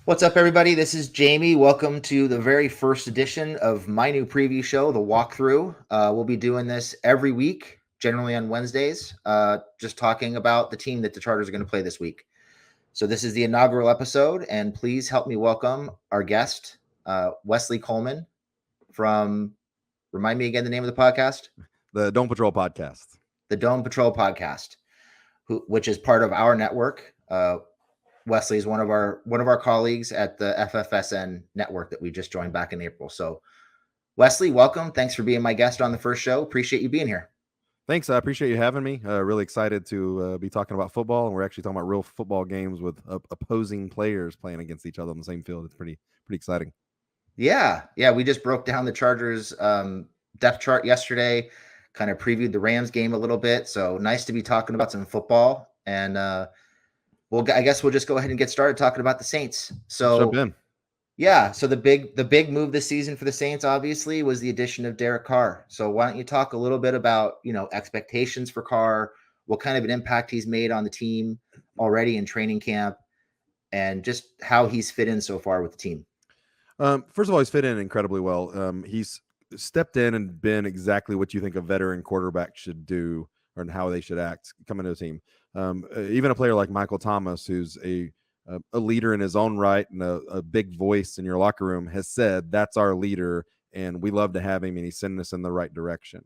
What's up, everybody? This is Jamie. Welcome to the very first edition of my new preview show, The Walkthrough. We'll be doing this every week, generally on Wednesdays, just talking about the team that the Chargers are going to play this week. So, this is the inaugural episode, and please help me welcome our guest, Wesley Coleman from, remind me again the name of the podcast? The Dome Patrol podcast. The Dome Patrol podcast, which is part of our network. Wesley is one of our colleagues at the FFSN network that we just joined back in April. So, Wesley, welcome. Thanks for being my guest on the first show. Appreciate you being here. Thanks. I appreciate you having me. Really excited to be talking about football, and we're actually talking about real football games with opposing players playing against each other on the same field. It's pretty exciting. Yeah. We just broke down the Chargers depth chart yesterday, kind of previewed the Rams game a little bit. So nice to be talking about some football. And I guess we'll just go ahead and get started talking about the Saints. Jump So in. yeah, so the big move this season for the Saints obviously was the addition of Derek Carr. So why don't you talk a little bit about, expectations for Carr, what kind of an impact he's made on the team already in training camp, and just how he's fit in so far with the team. First of all, he's fit in incredibly well. He's stepped in and been exactly what you think a veteran quarterback should do, or how they should act coming to the team. Even a player like Michael Thomas, who's a leader in his own right and a big voice in your locker room, has said that's our leader and we love to have him and he's sending us in the right direction.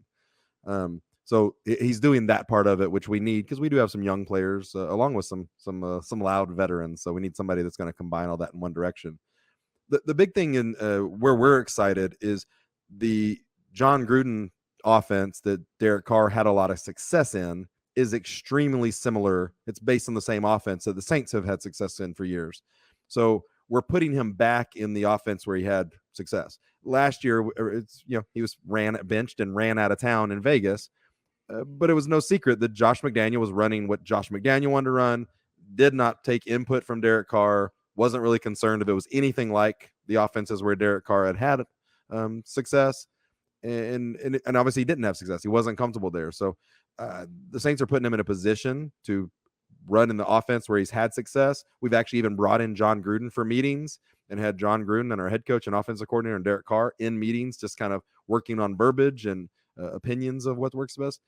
So he's doing that part of it, which we need because we do have some young players along with some loud veterans. So we need somebody that's going to combine all that in one direction. The big thing in where we're excited is the John Gruden offense that Derek Carr had a lot of success in is extremely similar. It's based on the same offense that the Saints have had success in for years. So we're putting him back in the offense where he had success. Last year, he was benched and ran out of town in Vegas. But it was no secret that Josh McDaniel was running what Josh McDaniel wanted to run, did not take input from Derek Carr, wasn't really concerned if it was anything like the offenses where Derek Carr had success. And obviously he didn't have success. He wasn't comfortable there. So the Saints are putting him in a position to run in the offense where he's had success. We've actually even brought in John Gruden for meetings and had John Gruden and our head coach and offensive coordinator and Derek Carr in meetings, just kind of working on verbiage and opinions of what works best.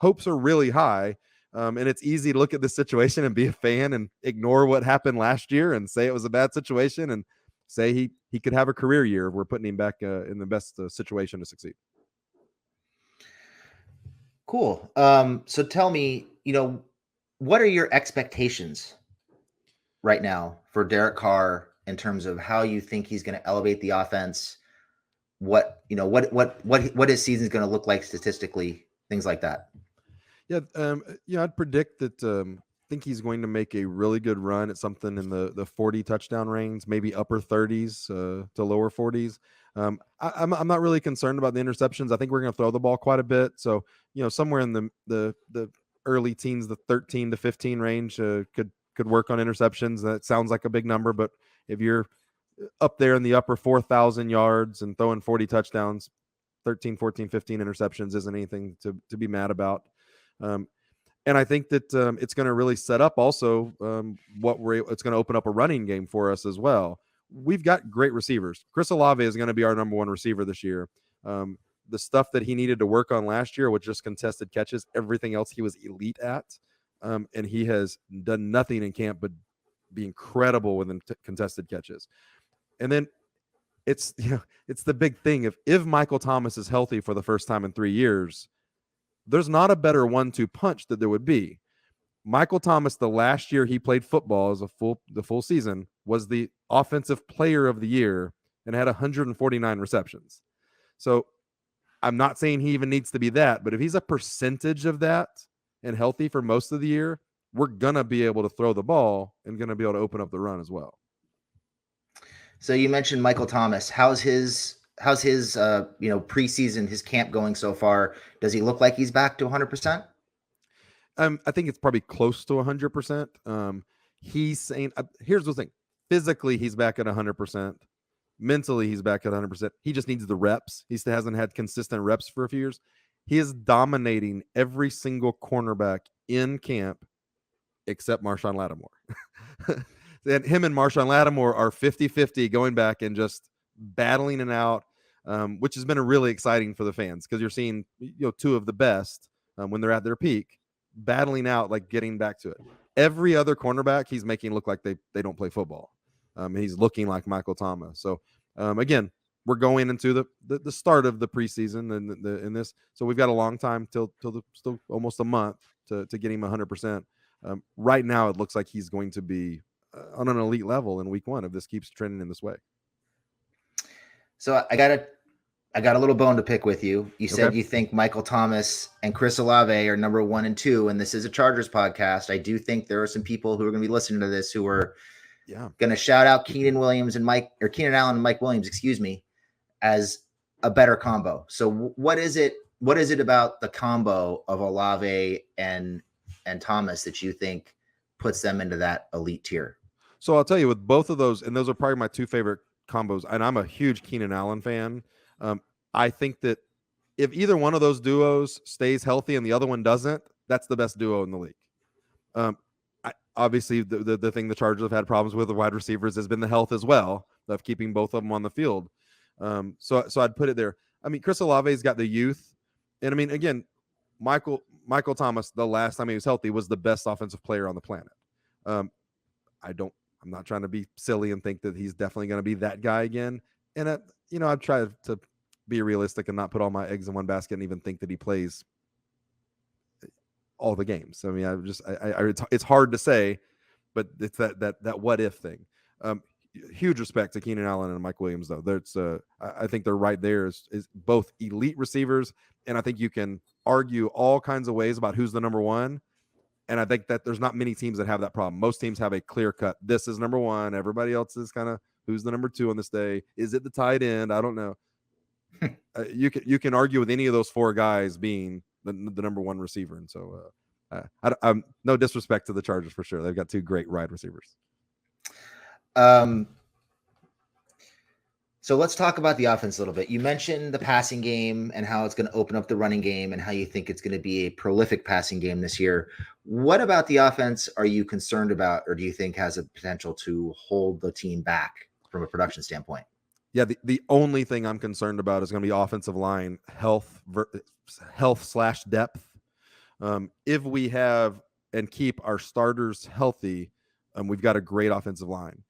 Hopes are really high. And it's easy to look at this situation and be a fan and ignore what happened last year and say it was a bad situation and say he could have a career year if we're putting him back in the best situation to succeed. Cool. So tell me, what are your expectations right now for Derek Carr in terms of how you think he's going to elevate the offense? What his season is going to look like statistically, things like that. Yeah, I'd predict that. Think he's going to make a really good run at something in the 40 touchdown range, maybe upper 30s to lower 40s. I'm not really concerned about the interceptions. I think we're going to throw the ball quite a bit. So, somewhere in the early teens, the 13 to 15 range could work on interceptions. That sounds like a big number, but if you're up there in the upper 4,000 yards and throwing 40 touchdowns, 13, 14, 15 interceptions isn't anything to be mad about. And I think that it's going to really set up also it's going to open up a running game for us as well. We've got great receivers. Chris Olave is going to be our number one receiver this year. The stuff that he needed to work on last year, which just contested catches, everything else he was elite at. And he has done nothing in camp but be incredible with contested catches. And then it's the big thing. If Michael Thomas is healthy for the first time in 3 years, there's not a better 1-2 punch that there would be. Michael Thomas, the last year he played football as the full season, was the offensive player of the year and had 149 receptions. So I'm not saying he even needs to be that, but if he's a percentage of that and healthy for most of the year, we're going to be able to throw the ball and going to be able to open up the run as well. So you mentioned Michael Thomas. How's his preseason, his camp going so far? Does he look like he's back to 100%? I think it's probably close to 100%. He's saying, here's the thing. Physically, he's back at 100%. Mentally, he's back at 100%. He just needs the reps. He still hasn't had consistent reps for a few years. He is dominating every single cornerback in camp except Marshawn Lattimore. And him and Marshawn Lattimore are 50-50 going back and just battling it out, which has been really exciting for the fans because you're seeing two of the best when they're at their peak battling out, like getting back to it. Every other cornerback he's making look like they don't play football. He's looking like Michael Thomas. So again, we're going into the start of the preseason and in this, so we've got a long time till still almost a month to get him 100%. Right now, it looks like he's going to be on an elite level in week 1 if this keeps trending in this way. So I got a little bone to pick with you. You said you think Michael Thomas and Chris Olave are number 1 and 2, and this is a Chargers podcast. I do think there are some people who are going to be listening to this who are going to shout out Keenan Allen and Mike Williams, excuse me, as a better combo. So what is it about the combo of Olave and Thomas that you think puts them into that elite tier? So I'll tell you, with both of those, and those are probably my 2 favorite combos, and I'm a huge Keenan Allen fan. I think that if either one of those duos stays healthy and the other one doesn't, that's the best duo in the league. Obviously, the thing the Chargers have had problems with the wide receivers has been the health as well of keeping both of them on the field. So I'd put it there. I mean, Chris Olave's got the youth, and I mean, again, Michael Thomas, the last time he was healthy, was the best offensive player on the planet. I'm not trying to be silly and think that he's definitely going to be that guy again. And I've tried to be realistic and not put all my eggs in one basket and even think that he plays all the games. I mean, it's hard to say, but it's that what if thing. Huge respect to Keenan Allen and Mike Williams, though. I think they're right there is both elite receivers, and I think you can argue all kinds of ways about who's the number 1. And I think that there's not many teams that have that problem. Most teams have a clear cut. This is number 1. Everybody else is kind of who's the number 2 on this day. Is it the tight end? I don't know. You can argue with any of those 4 guys being the number 1 receiver. And so I'm no disrespect to the Chargers for sure. They've got 2 great wide receivers. So let's talk about the offense a little bit. You mentioned the passing game and how it's going to open up the running game and how you think it's going to be a prolific passing game this year. What about the offense are you concerned about, or do you think has a potential to hold the team back from a production standpoint? Yeah, the only thing I'm concerned about is going to be offensive line health / depth. If we have and keep our starters healthy, we've got a great offensive line.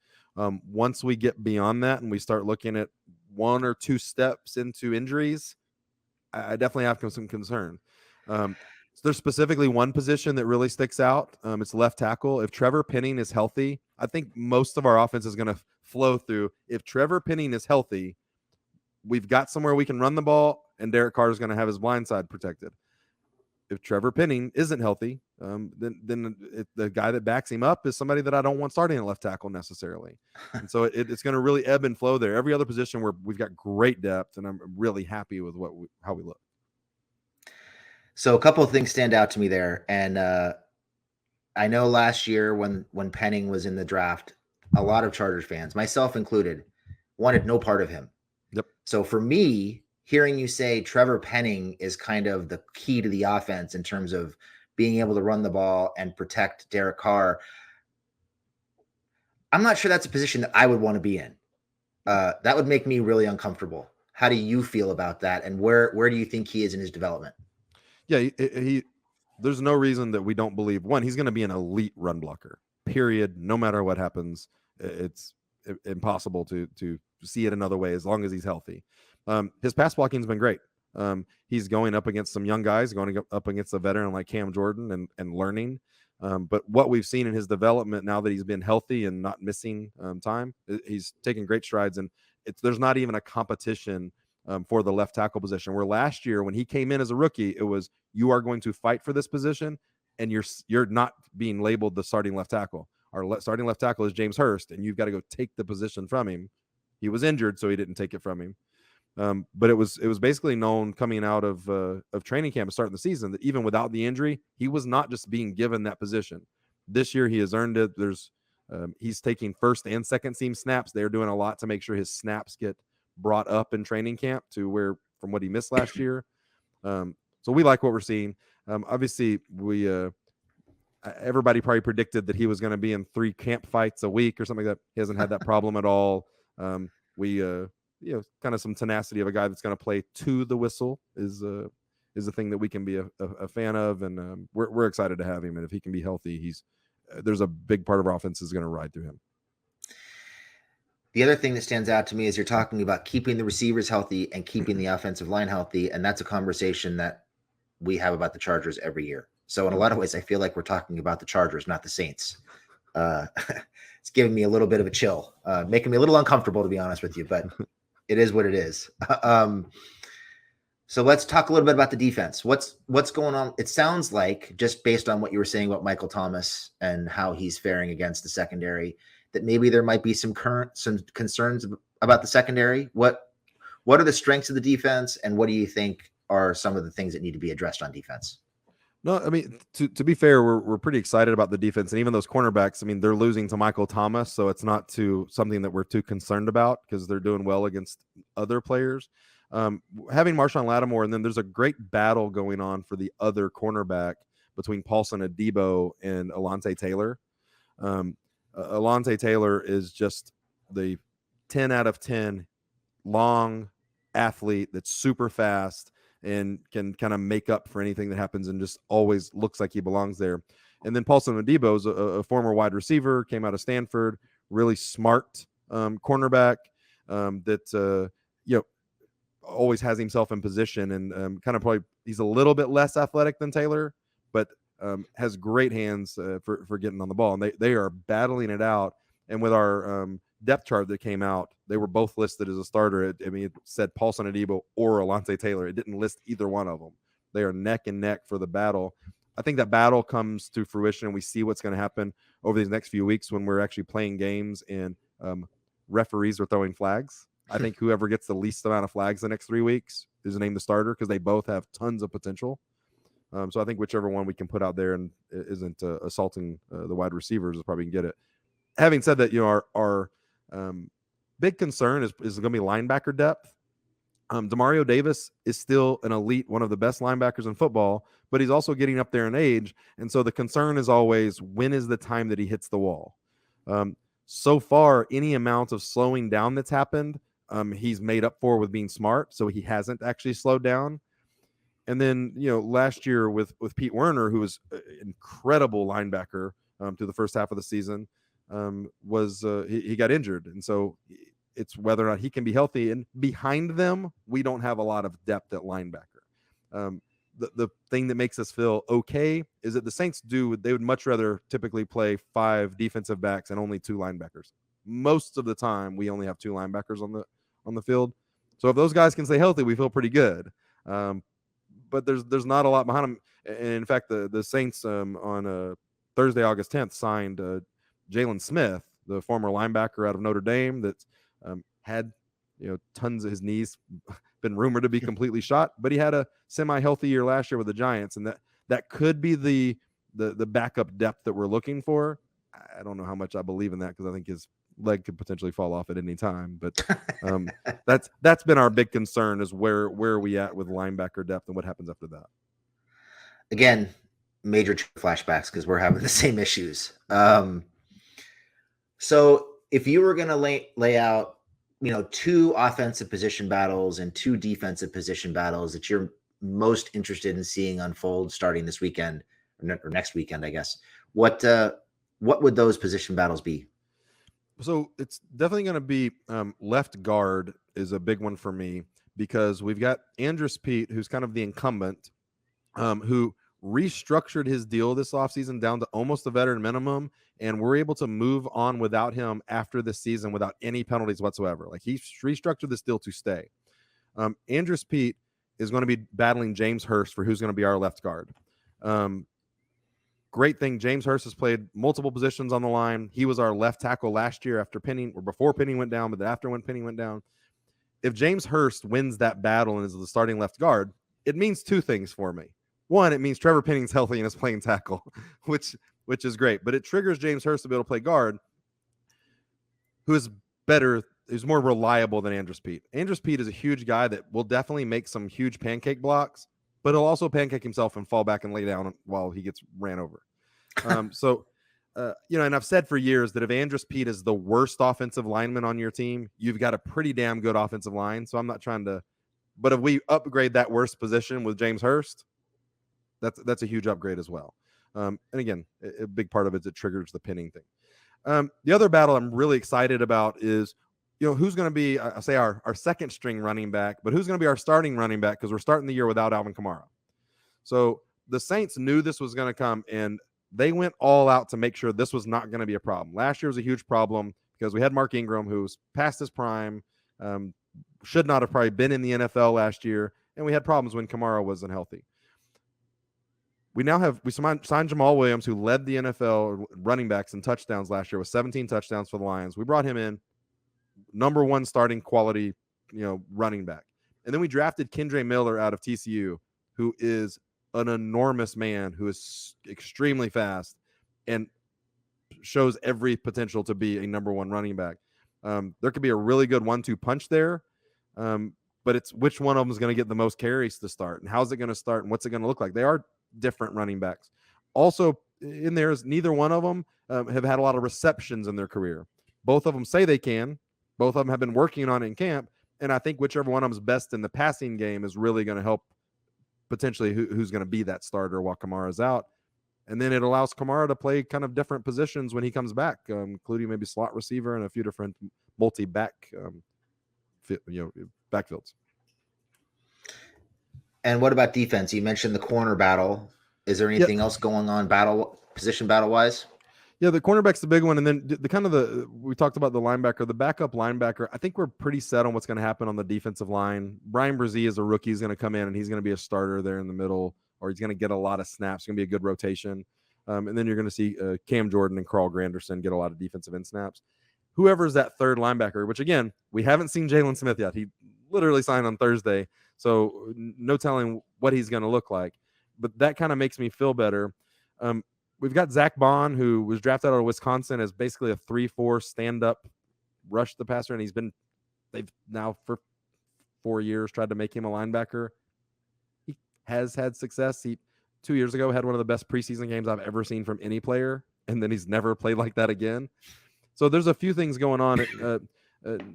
Once we get beyond that and we start looking at 1 or 2 steps into injuries, I definitely have some concern. So there's specifically one position that really sticks out. It's left tackle. If Trevor Penning is healthy, I think most of our offense is going to flow through. If Trevor Penning is healthy, we've got somewhere we can run the ball, and Derek Carr is going to have his blind side protected. If Trevor Penning isn't healthy, then the guy that backs him up is somebody that I don't want starting at left tackle necessarily. And so it's going to really ebb and flow there. Every other position where we've got great depth, and I'm really happy with how we look. So a couple of things stand out to me there. And I know last year when Penning was in the draft, a lot of Chargers fans, myself included, wanted no part of him. Yep. So for me, hearing you say Trevor Penning is kind of the key to the offense in terms of being able to run the ball and protect Derek Carr, I'm not sure that's a position that I would want to be in. That would make me really uncomfortable. How do you feel about that? And where do you think he is in his development? Yeah, there's no reason that we don't believe, one, he's going to be an elite run blocker, period. No matter what happens, it's impossible to see it another way as long as he's healthy. His pass blocking has been great. He's going up against some young guys, going up against a veteran like Cam Jordan and learning. But what we've seen in his development now that he's been healthy and not missing time, he's taking great strides. And there's not even a competition for the left tackle position, where last year when he came in as a rookie, it was, you are going to fight for this position and you're not being labeled the starting left tackle. Our starting left tackle is James Hurst, and you've got to go take the position from him. He was injured, so he didn't take it from him. But it was basically known coming out of training camp and starting the season that even without the injury, he was not just being given that position. This year, he has earned it. He's taking first and second team snaps. They're doing a lot to make sure his snaps get brought up in training camp to where from what he missed last year. So we like what we're seeing. Obviously, everybody probably predicted that he was going to be in 3 camp fights a week or something like that. He hasn't had that problem at all. Kind of some tenacity of a guy that's going to play to the whistle is a thing that we can be a fan of, and we're excited to have him. And if he can be healthy, there's a big part of our offense is going to ride through him. The other thing that stands out to me is you're talking about keeping the receivers healthy and keeping the offensive line healthy, and that's a conversation that we have about the Chargers every year. So in a lot of ways, I feel like we're talking about the Chargers, not the Saints. It's giving me a little bit of a chill, making me a little uncomfortable, to be honest with you, but it is what it is. So let's talk a little bit about the defense. What's going on? It sounds like, just based on what you were saying about Michael Thomas and how he's faring against the secondary, that maybe there might be some concerns about the secondary. What are the strengths of the defense, and what do you think are some of the things that need to be addressed on defense? No, I mean, to be fair, we're pretty excited about the defense, and even those cornerbacks. I mean, they're losing to Michael Thomas, so it's not something that we're too concerned about because they're doing well against other players. Having Marshawn Lattimore, and then there's a great battle going on for the other cornerback between Paulson Adebo and Alontae Taylor. Alontae Taylor is just the 10 out of 10 long athlete that's super fast and can kind of make up for anything that happens and just always looks like he belongs there. And then Paulson Adebo is a former wide receiver, came out of Stanford, really smart cornerback that always has himself in position and kind of probably he's a little bit less athletic than Taylor, but has great hands for getting on the ball. And they are battling it out. And with our depth chart that came out, they were both listed as a starter. It said Paulson Adebo or Alontae Taylor. It didn't list either one of them. They are neck and neck for the battle. I think that battle comes to fruition, and we see what's going to happen over these next few weeks when we're actually playing games and referees are throwing flags. I think whoever gets the least amount of flags the next 3 weeks is named the starter because they both have tons of potential. So I think whichever one we can put out there and isn't assaulting the wide receivers is probably can get it. Having said that, our big concern is going to be linebacker depth. Demario Davis is still an elite, one of the best linebackers in football, but he's also getting up there in age. And so the concern is always, when is the time that he hits the wall? So far, any amount of slowing down that's happened, he's made up for with being smart. So he hasn't actually slowed down. And then, last year with Pete Werner, who was an incredible linebacker through the first half of the season, he got injured. And so it's whether or not he can be healthy. And behind them, we don't have a lot of depth at linebacker. The thing that makes us feel okay is that the Saints they would much rather typically play 5 defensive backs and only 2 linebackers. Most of the time, we only have 2 linebackers on the field. So if those guys can stay healthy, we feel pretty good. But there's not a lot behind them. And in fact, the Saints on Thursday, August 10th, signed Jalen Smith, the former linebacker out of Notre Dame that had tons of his knees been rumored to be completely shot, but he had a semi-healthy year last year with the Giants, and that could be the backup depth that we're looking for. I don't know how much I believe in that because I think his leg could potentially fall off at any time. But that's been our big concern is where are we at with linebacker depth and what happens after that. Again, major flashbacks because we're having the same issues. So if you were going to lay out, 2 offensive position battles and 2 defensive position battles that you're most interested in seeing unfold starting this weekend or next weekend, I guess, what would those position battles be? So it's definitely going to be left guard is a big one for me because we've got Andrus Peat, who's kind of the incumbent, who restructured his deal this offseason down to almost the veteran minimum, and we're able to move on without him after the season without any penalties whatsoever. Like, he restructured this deal to stay. Andrus Peat is going to be battling James Hurst for who's going to be our left guard. Great thing, James Hurst has played multiple positions on the line. He was our left tackle last year before Penning went down, but after when Penning went down. If James Hurst wins that battle and is the starting left guard, it means 2 things for me. One, it means Trevor Penning's healthy and is playing tackle, which is great. But it triggers James Hurst to be able to play guard, who is better, who's more reliable than Andrus Peat. Andrus Peat is a huge guy that will definitely make some huge pancake blocks, but he'll also pancake himself and fall back and lay down while he gets ran over. And I've said for years that if Andrus Peat is the worst offensive lineman on your team, you've got a pretty damn good offensive line. So I'm not trying to, but if we upgrade that worst position with James Hurst, that's a huge upgrade as well. And again, a big part of it is it triggers the pinning thing. The other battle I'm really excited about is, who's going to be, I say our second string running back, but who's going to be our starting running back, because we're starting the year without Alvin Kamara. So the Saints knew this was going to come, and they went all out to make sure this was not going to be a problem. Last year was a huge problem because we had Mark Ingram, who's past his prime, should not have probably been in the NFL last year, and we had problems when Kamara wasn't healthy. We signed Jamal Williams, who led the NFL running backs in touchdowns last year with 17 touchdowns for the Lions. We brought him in, number one starting quality, running back. And then we drafted Kendre Miller out of TCU, who is an enormous man, who is extremely fast and shows every potential to be a number one running back. There could be a really good 1-2 punch there, but it's which one of them is going to get the most carries to start, and how's it going to start, and what's it going to look like. They are different running backs. Also in there is neither one of them have had a lot of receptions in their career. Both of them say they can. Both of them have been working on it in camp, and I think whichever one of them is best in the passing game is really going to help potentially who's going to be that starter while Kamara's out. And then it allows Kamara to play kind of different positions when he comes back, including maybe slot receiver and a few different multi-back backfields. And what about defense? You mentioned the corner battle. Is there anything else going on position battle wise? Yeah, the cornerback's the big one. And then we talked about the linebacker, the backup linebacker. I think we're pretty set on what's going to happen on the defensive line. Brian Brzee is a rookie. He's going to come in and he's going to be a starter there in the middle, or he's going to get a lot of snaps. It's going to be a good rotation. And then you're going to see Cam Jordan and Carl Granderson get a lot of defensive end snaps. Whoever's that third linebacker, which again, we haven't seen Jalen Smith yet. He literally signed on Thursday, so no telling what he's going to look like. But that kind of makes me feel better. We've got Zach Bond, who was drafted out of Wisconsin as basically a 3-4 stand-up rush the passer, and they've now for 4 years tried to make him a linebacker. He has had success. He 2 years ago had one of the best preseason games I've ever seen from any player, and then he's never played like that again. So there's a few things going on.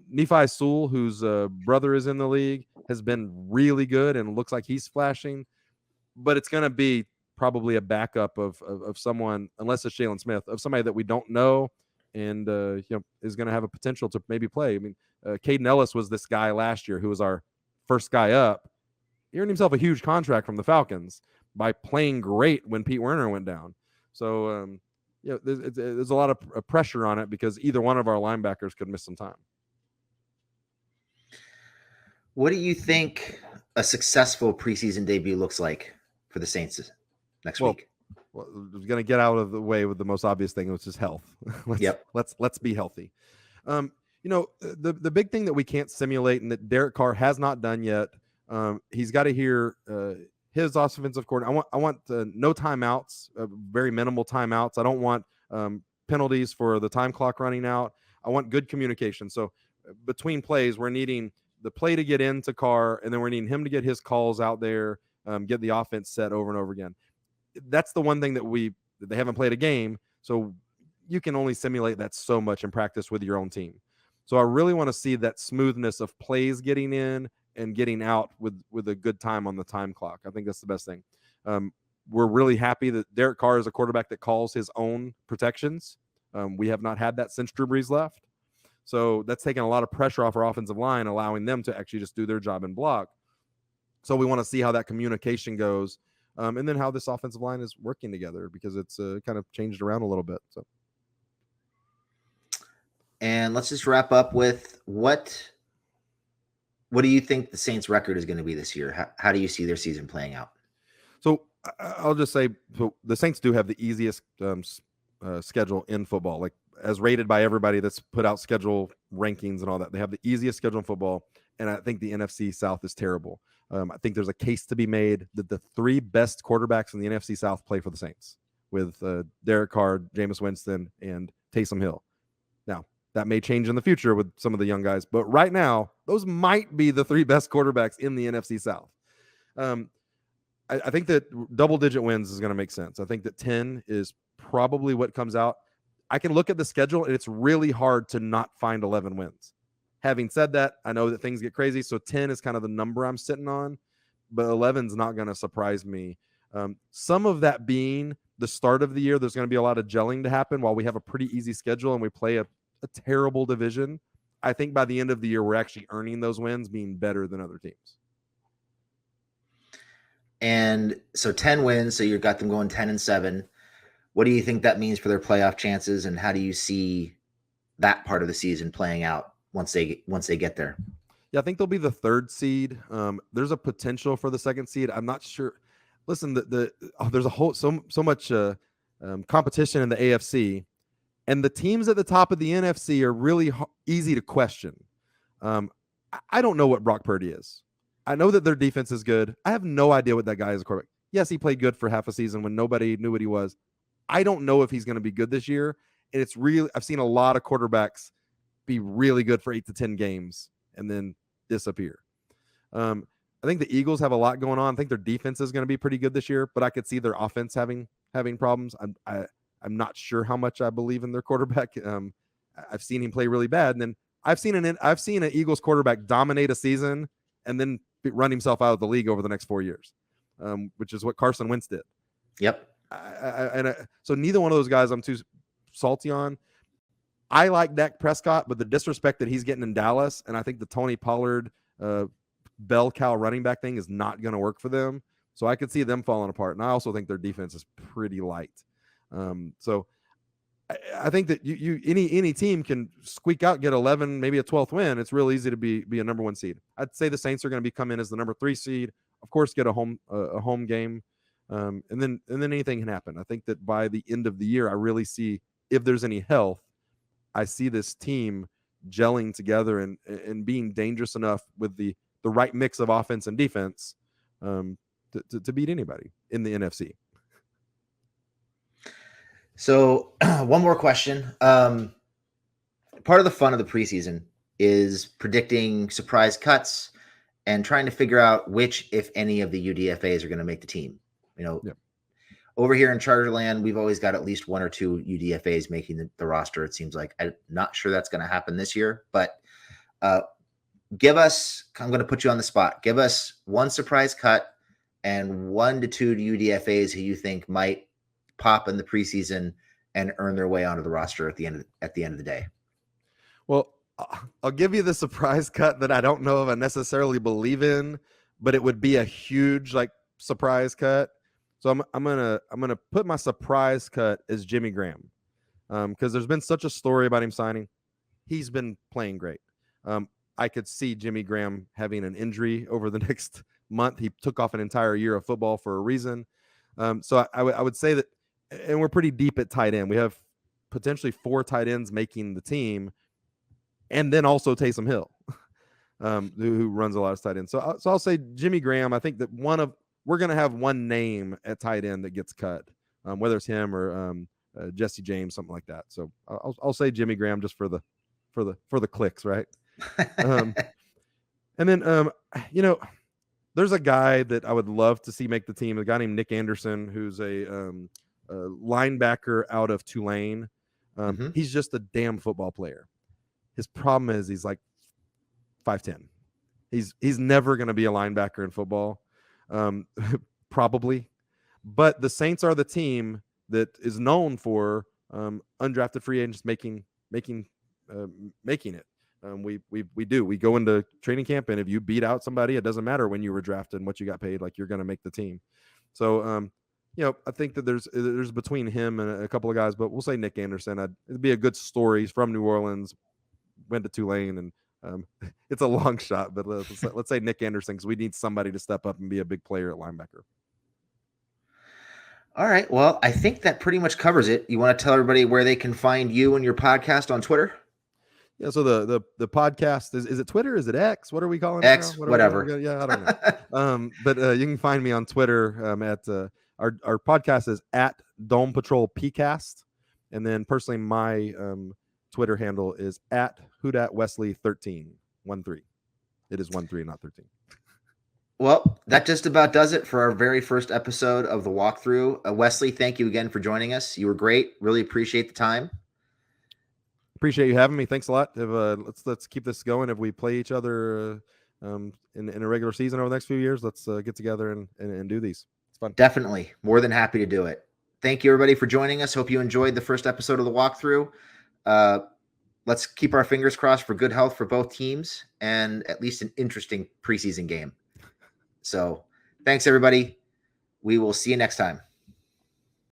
Nephi Sewell, whose brother is in the league, has been really good and looks like he's flashing, but it's going to be probably a backup of someone, unless it's Jalen Smith, of somebody that we don't know and is going to have a potential to maybe play. I mean, Caden Ellis was this guy last year who was our first guy up. He earned himself a huge contract from the Falcons by playing great when Pete Werner went down. So, there's a lot of pressure on it because either one of our linebackers could miss some time. What do you think a successful preseason debut looks like for the Saints next week? Well, we're going to get out of the way with the most obvious thing, which is health. Let's be healthy. The big thing that we can't simulate and that Derek Carr has not done yet, he's got to hear his offensive coordinator. I want no timeouts, very minimal timeouts. I don't want penalties for the time clock running out. I want good communication. So between plays, we're needing the play to get into Carr, and then we're needing him to get his calls out there, get the offense set over and over again. That's the one thing that they haven't played a game, so you can only simulate that so much in practice with your own team. So I really want to see that smoothness of plays getting in and getting out with a good time on the time clock. I think that's the best thing. We're really happy that Derek Carr is a quarterback that calls his own protections. We have not had that since Drew Brees left. So that's taking a lot of pressure off our offensive line, allowing them to actually just do their job and block. So we want to see how that communication goes, and then how this offensive line is working together, because it's kind of changed around a little bit. So, and let's just wrap up with what do you think the Saints' record is going to be this year? How do you see their season playing out? So I'll just say, so the Saints do have the easiest schedule in football, like as rated by everybody that's put out schedule rankings and all that. They have the easiest schedule in football, and I think the NFC South is terrible. I think there's a case to be made that the three best quarterbacks in the NFC South play for the Saints, with Derek Carr, Jameis Winston, and Taysom Hill. Now, that may change in the future with some of the young guys, but right now, those might be the three best quarterbacks in the NFC South. I think that double-digit wins is going to make sense. I think that 10 is probably what comes out. I can look at the schedule, and it's really hard to not find 11 wins. Having said that, I know that things get crazy, so 10 is kind of the number I'm sitting on, but 11 is not going to surprise me. Some of that being the start of the year, there's going to be a lot of gelling to happen while we have a pretty easy schedule and we play a terrible division. I think by the end of the year, we're actually earning those wins, being better than other teams. And so 10 wins, so you've got them going 10-7. What do you think that means for their playoff chances, and how do you see that part of the season playing out once they get there? Yeah, I think they'll be the 3rd seed. There's a potential for the 2nd seed. I'm not sure. Listen, there's a whole so much competition in the AFC, and the teams at the top of the NFC are really easy to question. I don't know what Brock Purdy is. I know that their defense is good. I have no idea what that guy is a quarterback. Yes, he played good for half a season when nobody knew what he was. I don't know if he's going to be good this year. And it's really, I've seen a lot of quarterbacks be really good for 8 to 10 games and then disappear. I think the Eagles have a lot going on. I think their defense is going to be pretty good this year, but I could see their offense having problems. I'm not sure how much I believe in their quarterback. I've seen him play really bad, and then I've seen an Eagles quarterback dominate a season and then run himself out of the league over the next 4 years, which is what Carson Wentz did. Yep. So neither one of those guys I'm too salty on. I like Dak Prescott, but the disrespect that he's getting in Dallas, and I think the Tony Pollard bell cow running back thing is not going to work for them. So I could see them falling apart. And I also think their defense is pretty light. So I think that any team can squeak out, get 11, maybe a 12th win. It's real easy to be a number 1 seed. I'd say the Saints are going to come in as the number 3 seed. Of course, get a home game, and then anything can happen. I think that by the end of the year, I really see if there's any health. I see this team gelling together and being dangerous enough with the right mix of offense and defense to beat anybody in the NFC. So one more question. Part of the fun of the preseason is predicting surprise cuts and trying to figure out which, if any, of the UDFAs are going to make the team. Yep. Over here in Charterland, we've always got at least 1 or 2 UDFAs making the roster. It seems like. I'm not sure that's going to happen this year, but give us, I'm going to put you on the spot. Give us 1 surprise cut and 1 to 2 UDFAs who you think might pop in the preseason and earn their way onto the roster at the end of the day. Well, I'll give you the surprise cut that I don't know if I necessarily believe in, but it would be a huge surprise cut. So I'm gonna put my surprise cut as Jimmy Graham, because there's been such a story about him signing. He's been playing great. I could see Jimmy Graham having an injury over the next month. He took off an entire year of football for a reason. So I would say that, and we're pretty deep at tight end. We have potentially 4 tight ends making the team, and then also Taysom Hill, who runs a lot of tight ends. So I'll say Jimmy Graham. I think that we're going to have 1 name at tight end that gets cut, whether it's him or Jesse James, something like that. So I'll say Jimmy Graham just for the clicks, right? And then there's a guy that I would love to see make the team. A guy named Nick Anderson, who's a linebacker out of Tulane. He's just a damn football player. His problem is he's like 5'10". He's never going to be a linebacker in football. Probably, but the Saints are the team that is known for undrafted free agents making it. We go into training camp, and if you beat out somebody, it doesn't matter when you were drafted and what you got paid. You're going to make the team. So I think that there's between him and a couple of guys, but we'll say Nick Anderson. It'd be a good story. He's from New Orleans, went to Tulane, and it's a long shot, but let's say Nick Anderson, because we need somebody to step up and be a big player at linebacker. All right. Well, I think that pretty much covers it. You want to tell everybody where they can find you and your podcast on Twitter? Yeah. So the podcast is it Twitter? Is it X? What are we calling it X? now? Whatever. Yeah, I don't know. But you can find me on Twitter at our podcast is at Dome Patrol PCast, and then personally my Twitter handle is at Wesley 13. It is 13, not 13. Well, that just about does it for our very first episode of the walkthrough. Wesley, thank you again for joining us. You were great. Really appreciate the time. Appreciate you having me. Thanks a lot. Let's keep this going. If we play each other in a regular season over the next few years, let's get together and do these. It's fun. Definitely. More than happy to do it. Thank you, everybody, for joining us. Hope you enjoyed the first episode of the walkthrough. Let's keep our fingers crossed for good health for both teams and at least an interesting preseason game. So thanks, everybody. We will see you next time.